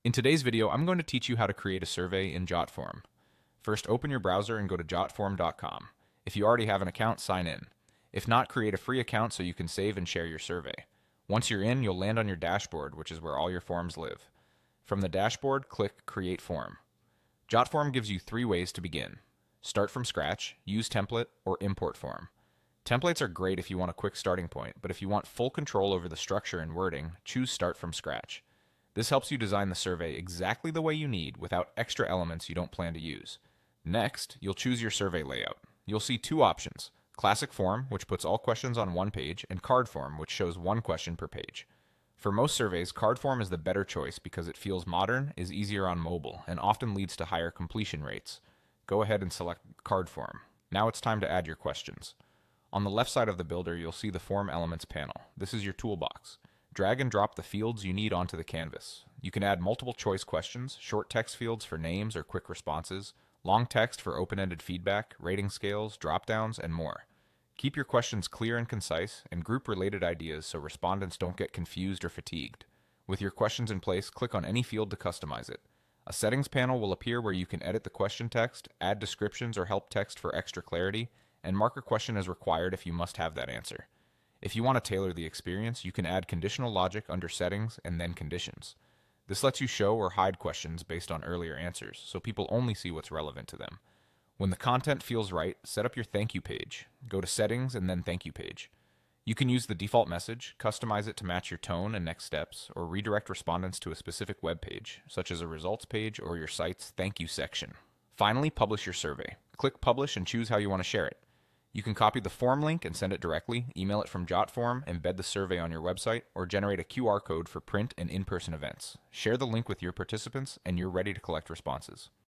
In today's video, I'm going to teach you how to create a survey in Jotform. First, open your browser and go to jotform.com. If you already have an account, sign in. If not, create a free account so you can save and share your survey. Once you're in, you'll land on your dashboard, which is where all your forms live. From the dashboard, click Create Form. Jotform gives you 3 ways to begin. Start from scratch, use template, or import form. Templates are great if you want a quick starting point, but if you want full control over the structure and wording, choose Start from scratch. This helps you design the survey exactly the way you need without extra elements you don't plan to use. Next, you'll choose your survey layout. You'll see 2 options: Classic Form, which puts all questions on one page, and Card Form, which shows 1 question per page. For most surveys, Card Form is the better choice because it feels modern, is easier on mobile, and often leads to higher completion rates. Go ahead and select Card Form. Now it's time to add your questions. On the left side of the builder, you'll see the Form Elements panel. This is your toolbox. Drag and drop the fields you need onto the canvas. You can add multiple choice questions, short text fields for names or quick responses, long text for open-ended feedback, rating scales, drop-downs, and more. Keep your questions clear and concise, and group related ideas so respondents don't get confused or fatigued. With your questions in place, click on any field to customize it. A settings panel will appear where you can edit the question text, add descriptions or help text for extra clarity, and mark a question as required if you must have that answer. If you want to tailor the experience, you can add conditional logic under Settings and then Conditions. This lets you show or hide questions based on earlier answers, so people only see what's relevant to them. When the content feels right, set up your thank you page. Go to Settings and then Thank You page. You can use the default message, customize it to match your tone and next steps, or redirect respondents to a specific web page, such as a results page or your site's thank you section. Finally, publish your survey. Click Publish and choose how you want to share it. You can copy the form link and send it directly, email it from Jotform, embed the survey on your website, or generate a QR code for print and in-person events. Share the link with your participants, and you're ready to collect responses.